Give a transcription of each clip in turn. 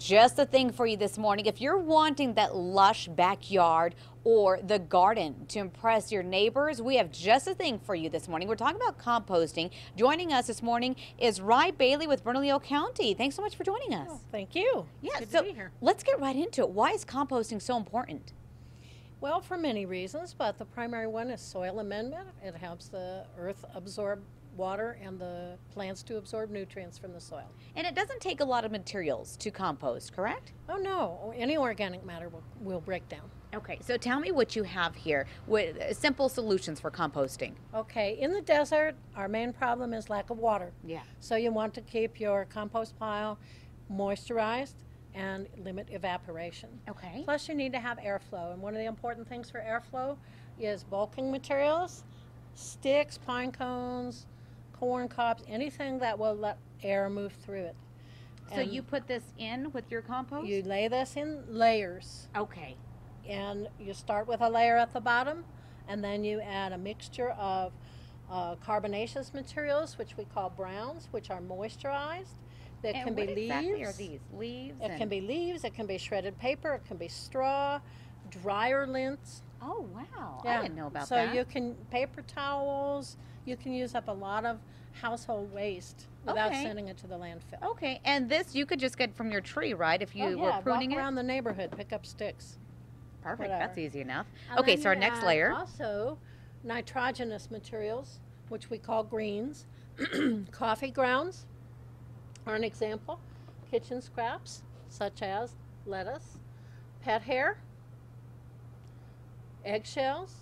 just the thing for you this morning. If you're wanting that lush backyard or the garden to impress your neighbors, we have just a thing for you this morning. We're talking about composting. Joining us this morning is Rye Bailey with Bernalillo County. Thanks so much for joining us. Oh, thank you. Yeah, Good so to be here. let's get right into it. Why is composting so important? Well, for many reasons, but the primary one is soil amendment. It helps the earth absorb water and the plants to absorb nutrients from the soil. And it doesn't take a lot of materials to compost, correct? Oh no, any organic matter will break down. Okay, so tell me what you have here with simple solutions for composting. Okay, in the desert, our main problem is lack of water. Yeah. So you want to keep your compost pile moisturized and limit evaporation. Okay. Plus you need to have airflow, and one of the important things for airflow is bulking materials, sticks, pine cones, corn cobs, anything that will let air move through it. So you put this in with your compost? You lay this in layers, Okay. and you start with a layer at the bottom, and then you add a mixture of carbonaceous materials, which we call browns, which are moisturized. That And can what be leaves. exactly are these? Leaves? It can be leaves, it can be shredded paper, it can be straw, dryer lint. Oh, wow. Yeah. I didn't know about so that. So you can, paper towels, you can use up a lot of household waste without Okay. sending it to the landfill. Okay, and this you could just get from your tree, right? If you were pruning walk it? around the neighborhood, pick up sticks. Perfect, whatever. that's easy enough. And Okay, then so our you next add layer. Also, nitrogenous materials, which we call greens. Coffee grounds are an example. Kitchen scraps, such as lettuce, pet hair, eggshells,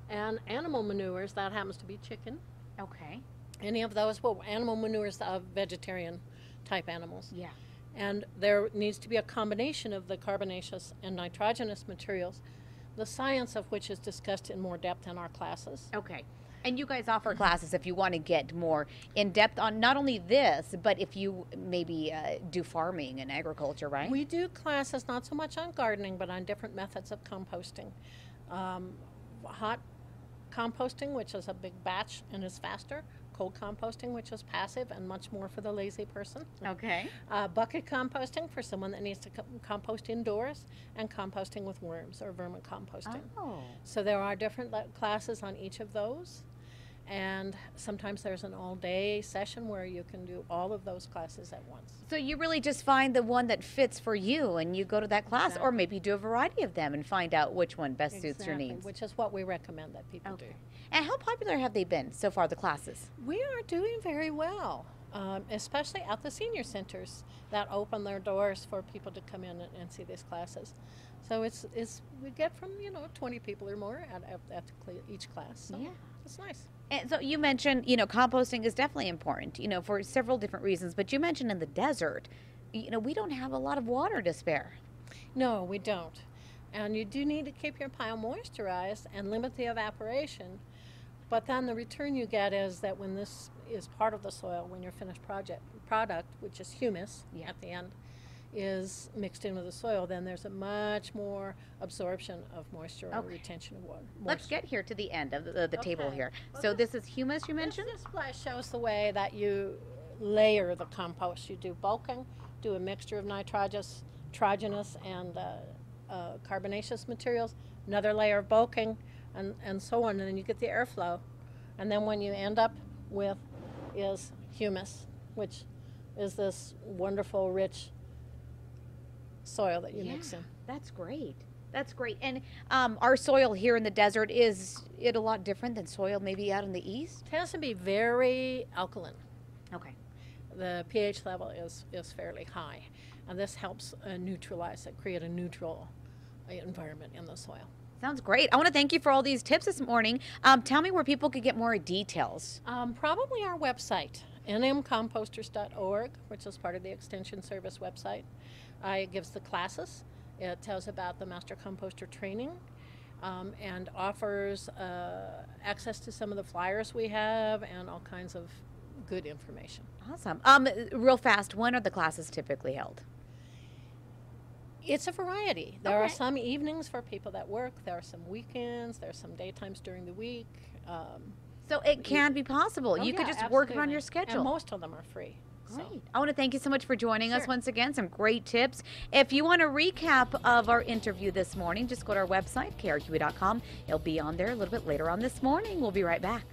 and animal manures. That happens to be chicken. Okay. Any of those, well, animal manures of vegetarian type animals. Yeah. And there needs to be a combination of the carbonaceous and nitrogenous materials, the science of which is discussed in more depth in our classes. Okay. And you guys offer classes if you want to get more in depth on not only this, but if you maybe do farming and agriculture, right? We do classes not so much on gardening, but on different methods of composting. Hot composting, which is a big batch and is faster. Cold composting, which is passive and much more for the lazy person. Okay. Bucket composting for someone that needs to compost indoors, and composting with worms or vermicomposting. Oh. So there are different classes on each of those. And sometimes there's an all-day session where you can do all of those classes at once. So you really just find the one that fits for you and you go to that class, Exactly. or maybe do a variety of them and find out which one best suits your Exactly, needs. which is what we recommend that people do. And how popular have they been so far, the classes? We are doing very well, especially at the senior centers that open their doors for people to come in and see these classes. So it's we get from 20 people or more at each class. So Yeah. it's nice. And so you mentioned, composting is definitely important, for several different reasons. But you mentioned in the desert, we don't have a lot of water to spare. No, we don't. And you do need to keep your pile moisturized and limit the evaporation. But then the return you get is that when this is part of the soil, when your finished product, which is humus at the end, is mixed in with the soil, then there's a much more absorption of moisture or retention of water. Let's get here to the end of the table here. Well, So this is humus you mentioned? This display shows the way that you layer the compost. You do bulking, do a mixture of nitrogenous and carbonaceous materials, another layer of bulking, and so on, and then you get the airflow. And then when you end up with is humus, which is this wonderful, rich soil that you mix in. That's great. That's great. And our soil here in the desert, is it a lot different than soil maybe out in the east? It tends to be very alkaline. Okay. The pH level is fairly high, and this helps neutralize it, create a neutral environment in the soil. Sounds great. I want to thank you for all these tips this morning. Tell me where people could get more details. Probably our website, nmcomposters.org, which is part of the Extension Service website. It gives the classes. It tells about the Master Composter training and offers access to some of the flyers we have and all kinds of good information. Awesome. Real fast, when are the classes typically held? It's a variety. There are some evenings for people that work. There are some weekends. There are some daytimes during the week. So it can be possible. You could just work around your schedule. And most of them are free. Great. I want to thank you so much for joining us Sure. once again. Some great tips. If you want a recap of our interview this morning, just go to our website, krqe.com. It'll be on there a little bit later on this morning. We'll be right back.